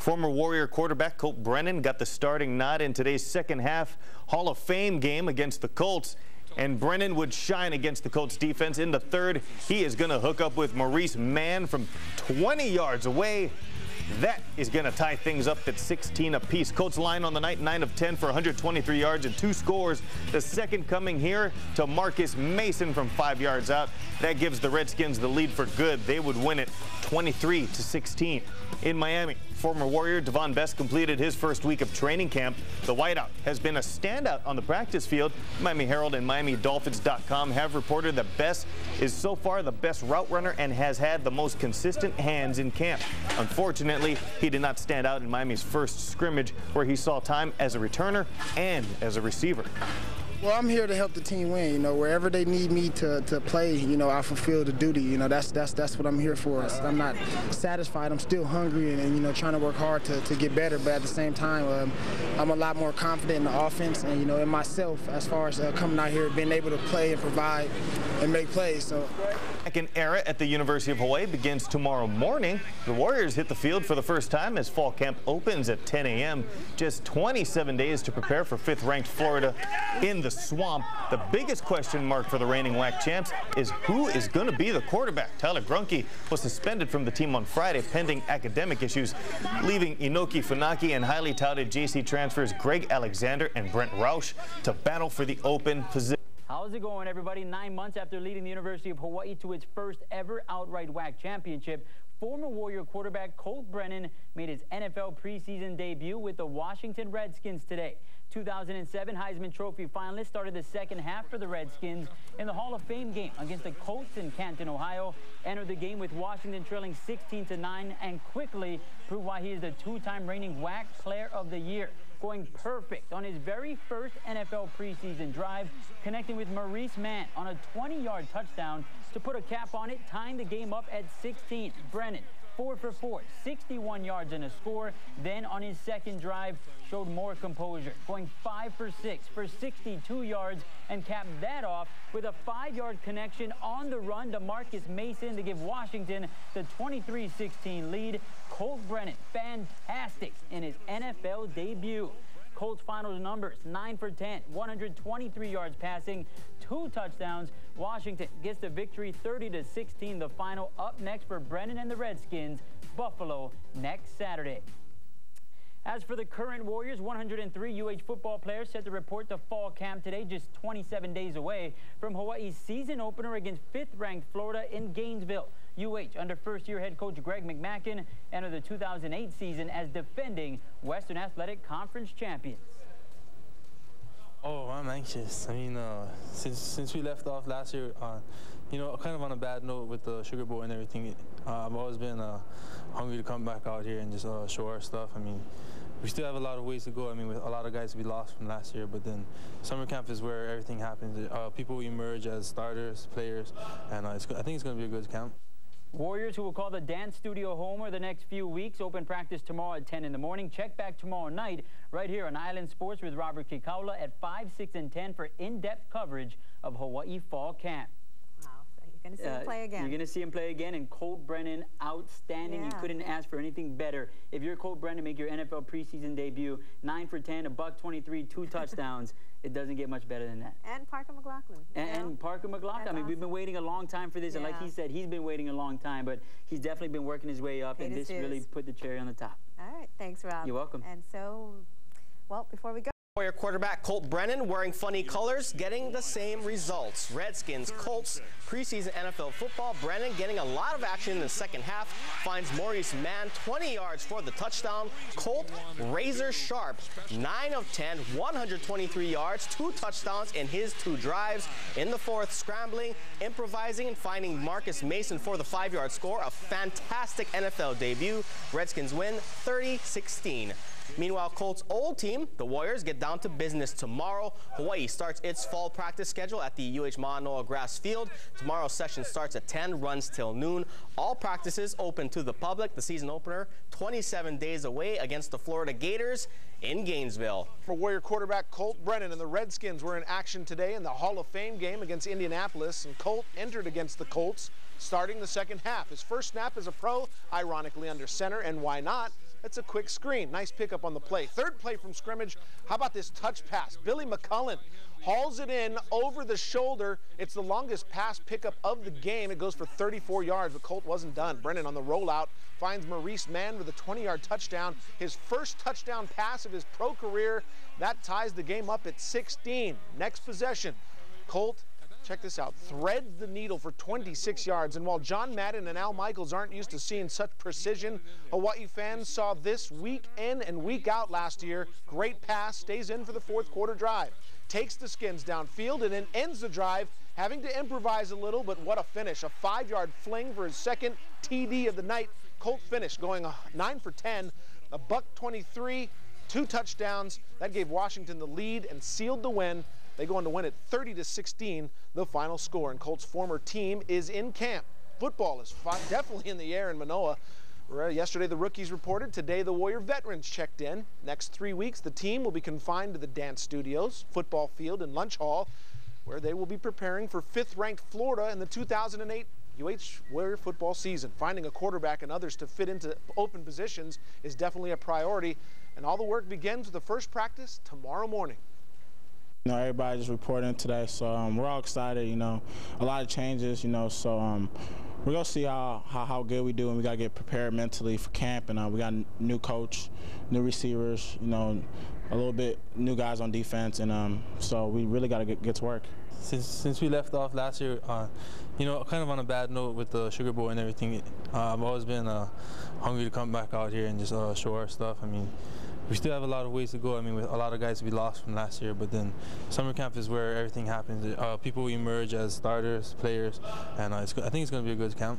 Former Warrior quarterback Colt Brennan got the starting nod in today's second half Hall of Fame game against the Colts. And Brennan would shine against the Colts defense in the third. He is going to hook up with Maurice Mann from 20 yards away. That is going to tie things up at 16 apiece. Colts line on the night, 9 of 10 for 123 yards and 2 scores. The second coming here to Marcus Mason from 5 yards out. That gives the Redskins the lead for good. They would win it 23-16. In Miami, former Warrior Davone Bess completed his first week of training camp. The wideout has been a standout on the practice field. Miami Herald and MiamiDolphins.com have reported that Bess is so far the best route runner and has had the most consistent hands in camp. Unfortunately, he did not stand out in Miami's first scrimmage, where he saw time as a returner and as a receiver. Well, I'm here to help the team win. You know, wherever they need me to play, you know, I fulfill the duty. You know, that's what I'm here for. I'm not satisfied. I'm still hungry and you know, trying to work hard to get better. But at the same time, I'm a lot more confident in the offense and, you know, in myself as far as coming out here, being able to play and provide and make plays. So. Second era at the University of Hawaii begins tomorrow morning. The Warriors hit the field for the first time as fall camp opens at 10 a.m. Just 27 days to prepare for 5th-ranked Florida in the Swamp. The biggest question mark for the reigning WAC champs is who is going to be the quarterback. Tyler Grunke was suspended from the team on Friday pending academic issues, leaving Inoki Funaki and highly touted JC transfers Greg Alexander and Brent Roush to battle for the open position. How's it going, everybody? 9 months after leading the University of Hawaii to its first ever outright WAC championship, former Warrior quarterback Colt Brennan made his NFL preseason debut with the Washington Redskins today. 2007 Heisman Trophy finalist started the second half for the Redskins in the Hall of Fame game against the Colts in Canton, Ohio. Entered the game with Washington trailing 16-9 and quickly proved why he is the 2-time reigning WAC Player of the Year, going perfect on his very first NFL preseason drive, connecting with Maurice Mann on a 20-yard touchdown to put a cap on it, tying the game up at 16. Brennan, 4 for 4, 61 yards and a score. Then on his second drive, showed more composure, going 5 for 6 for 62 yards and capped that off with a 5-yard connection on the run to Marcus Mason to give Washington the 23-16 lead. Colt Brennan, fantastic in his NFL debut. Colts final numbers, 9 for 10, 123 yards passing, 2 touchdowns. Washington gets the victory 30-16. The final up next for Brennan and the Redskins, Buffalo next Saturday. As for the current Warriors, 103 UH football players set to report to fall camp today, just 27 days away from Hawaii's season opener against 5th-ranked Florida in Gainesville. UH under first-year head coach Greg McMackin entered the 2008 season as defending Western Athletic Conference champions. Oh, I'm anxious. I mean, since we left off last year, you know, kind of on a bad note with the Sugar Bowl and everything, I've always been hungry to come back out here and just show our stuff. I mean, we still have a lot of ways to go. I mean, with a lot of guys we lost from last year, but then summer camp is where everything happens. People emerge as starters, players, and I think it's going to be a good camp. Warriors, who will call the dance studio home over the next few weeks, open practice tomorrow at 10 in the morning. Check back tomorrow night right here on Island Sports with Robert Kikaula at 5, 6, and 10 for in-depth coverage of Hawaii Fall Camp. Wow, so you're going to see him play again. You're going to see him play again, and Colt Brennan, outstanding. You couldn't ask for anything better. If you're Colt Brennan, make your NFL preseason debut, 9 for 10, $123, 2 touchdowns. It doesn't get much better than that. And Parker McLaughlin. And Parker McLaughlin. That's I mean, awesome. we've been waiting a long time for this, and like he said, he's been waiting a long time, but he's definitely been working his way up, and this really put the cherry on the top. All right, thanks, Rob. You're welcome. And so, well, before we go. Warrior quarterback Colt Brennan wearing funny colors, getting the same results. Redskins, Colts, preseason NFL football. Brennan getting a lot of action in the second half. Finds Maurice Mann 20 yards for the touchdown. Colt razor sharp, 9 of 10, 123 yards, 2 touchdowns in his 2 drives. In the fourth, scrambling, improvising, and finding Marcus Mason for the 5-yard score. A fantastic NFL debut. Redskins win 30-16. Meanwhile, Colts' old team, the Warriors, get down to business tomorrow. Hawaii starts its fall practice schedule at the UH Manoa Grass Field. Tomorrow's session starts at 10, runs till noon. All practices open to the public. The season opener, 27 days away against the Florida Gators in Gainesville. For Warrior quarterback Colt Brennan and the Redskins were in action today in the Hall of Fame game against Indianapolis, and Colt entered against the Colts starting the second half. His first snap as a pro, ironically under center, and why not? That's a quick screen. Nice pickup on the play. Third play from scrimmage. How about this touch pass? Billy McCullen hauls it in over the shoulder. It's the longest pass pickup of the game. It goes for 34 yards, but Colt wasn't done. Brennan on the rollout finds Maurice Mann with a 20-yard touchdown. His first touchdown pass of his pro career. That ties the game up at 16. Next possession, Colt, check this out, threads the needle for 26 yards. And while John Madden and Al Michaels aren't used to seeing such precision, Hawaii fans saw this week in and week out last year. Great pass, stays in for the fourth quarter drive. Takes the Skins downfield and then ends the drive, having to improvise a little, but what a finish. A 5-yard fling for his second TD of the night. Colt finished going 9 for 10, a $123, 2 touchdowns. That gave Washington the lead and sealed the win. They go on to win it 30-16, the final score. And Colt's former team is in camp. Football is definitely in the air in Manoa. Yesterday, the rookies reported. Today, the Warrior veterans checked in. Next 3 weeks, the team will be confined to the dance studios, football field, and lunch hall, where they will be preparing for 5th-ranked Florida in the 2008 UH Warrior football season. Finding a quarterback and others to fit into open positions is definitely a priority. And all the work begins with the first practice tomorrow morning. You know, everybody just reporting today, so we're all excited. You know, a lot of changes. You know, so we're gonna see how good we do, and we gotta get prepared mentally for camp. And we got a new coach, new receivers. You know, a little bit new guys on defense, and so we really gotta get to work. Since we left off last year, you know, kind of on a bad note with the Sugar Bowl and everything, I've always been hungry to come back out here and just show our stuff. I mean, we still have a lot of ways to go. I mean, with a lot of guys we lost from last year, but then summer camp is where everything happens. People emerge as starters, players, and I think it's going to be a good camp.